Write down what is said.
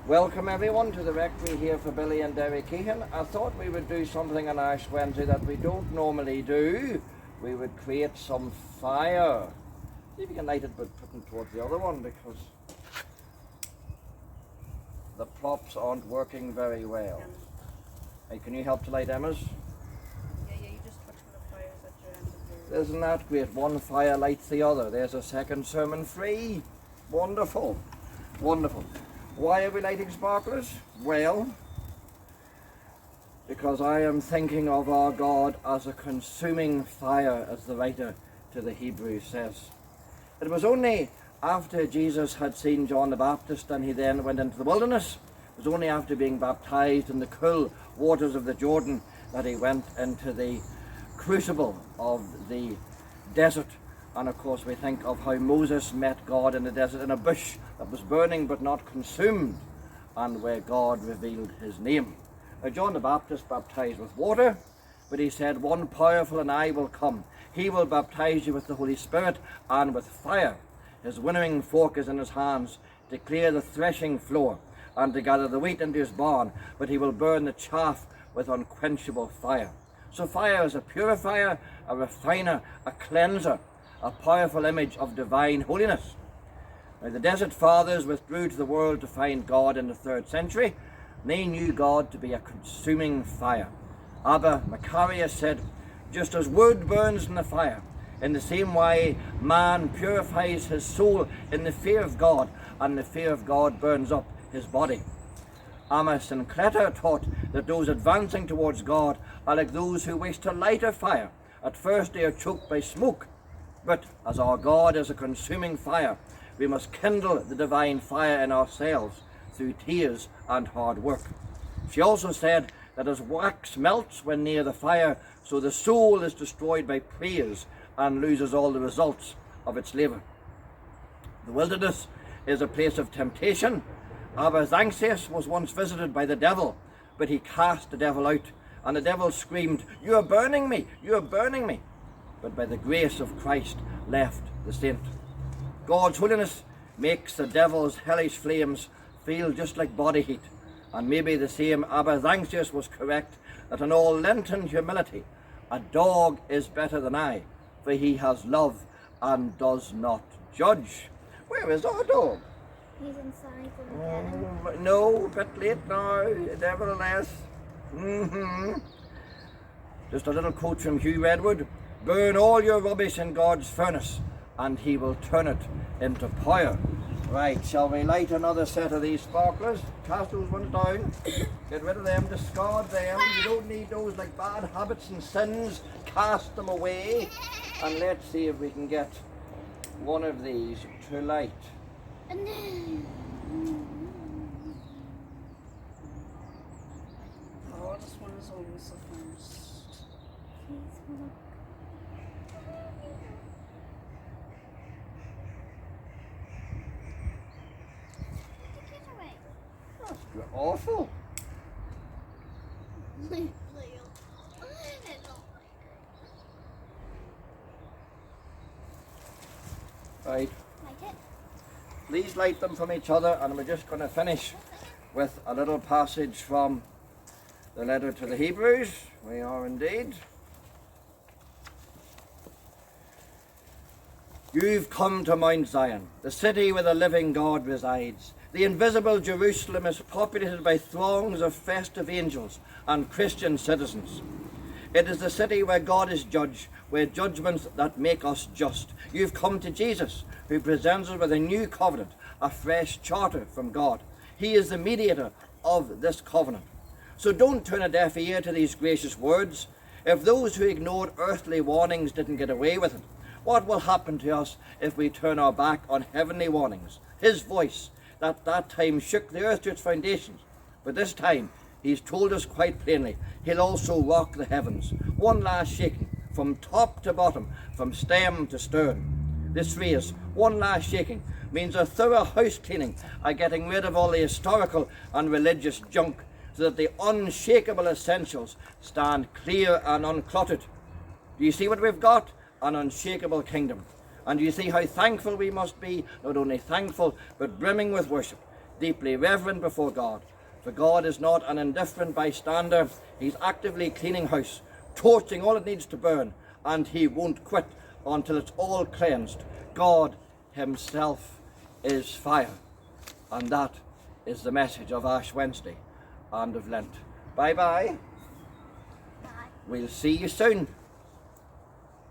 Welcome everyone to the rectory here for Billy and Derek Keehan. I thought we would do something on Ash Wednesday that we don't normally do. We would create some fire. See if you can light it but putting towards the other one because the props aren't working very well. Hey, can you help to light Emma's? Yeah, you just touch the fires at your end of your... Isn't that great? One fire lights the other. There's a second sermon free. Wonderful. Wonderful. Why are we lighting sparklers? Well, because I am thinking of our God as a consuming fire, as the writer to the Hebrews says. It was only after Jesus had seen John the Baptist and he then went into the wilderness. It was only after being baptized in the cool waters of the Jordan that he went into the crucible of the desert. And of course we think of how Moses met God in the desert in a bush that was burning but not consumed, and where God revealed his name. Now John the Baptist baptized with water, but he said, one powerful and I will come. He will baptize you with the Holy Spirit and with fire. His winnowing fork is in his hands to clear the threshing floor and to gather the wheat into his barn, but he will burn the chaff with unquenchable fire. So fire is a purifier, a refiner, a cleanser, a powerful image of divine holiness. Now the desert fathers withdrew to the world to find God in the 3rd century. They knew God to be a consuming fire. Abba Macarius said, just as wood burns in the fire, in the same way man purifies his soul in the fear of God, and the fear of God burns up his body. Amos and Cleta taught that those advancing towards God are like those who wish to light a fire. At first they are choked by smoke, but as our God is a consuming fire, we must kindle the divine fire in ourselves through tears and hard work. She also said that as wax melts when near the fire, so the soul is destroyed by praise and loses all the results of its labour. The wilderness is a place of temptation. Abba Zanxius was once visited by the devil, but he cast the devil out, and the devil screamed, "You are burning me! You are burning me!" But by the grace of Christ left the saint. God's holiness makes the devil's hellish flames feel just like body heat, and maybe the same Abba Zanxius was correct that in all Lenten humility a dog is better than I, for he has love and does not judge. Where is our dog? He's inside the cabin. No, a bit late now, nevertheless. Just a little quote from Hugh Redwood. Burn all your rubbish in God's furnace, and he will turn it into fire. Right, shall we light another set of these sparklers? Cast those ones down. Get rid of them, discard them. You don't need those like bad habits and sins. Cast them away. And let's see if we can get one of these to light. Oh, this one is always the first. That's awful. Right. Please light them from each other, and we're just going to finish with a little passage from the letter to the Hebrews. We are indeed. You've come to Mount Zion, the city where the living God resides. The invisible Jerusalem is populated by throngs of festive angels and Christian citizens. It is the city where God is judge, where judgments that make us just. You've come to Jesus, who presents us with a new covenant, a fresh charter from God. He is the mediator of this covenant. So don't turn a deaf ear to these gracious words. If those who ignored earthly warnings didn't get away with it, what will happen to us if we turn our back on heavenly warnings? His voice, that time shook the earth to its foundations, but this time he's told us quite plainly, he'll also rock the heavens. One last shaking, from top to bottom, from stem to stern. This phrase, one last shaking, means a thorough house cleaning, a getting rid of all the historical and religious junk, so that the unshakable essentials stand clear and uncluttered. Do you see what we've got? An unshakable kingdom. And you see how thankful we must be, not only thankful, but brimming with worship. deeply reverent before God. For God is not an indifferent bystander. He's actively cleaning house, torching all it needs to burn, and he won't quit until it's all cleansed. God himself is fire. And that is the message of Ash Wednesday and of Lent. Bye-bye. Bye. We'll see you soon.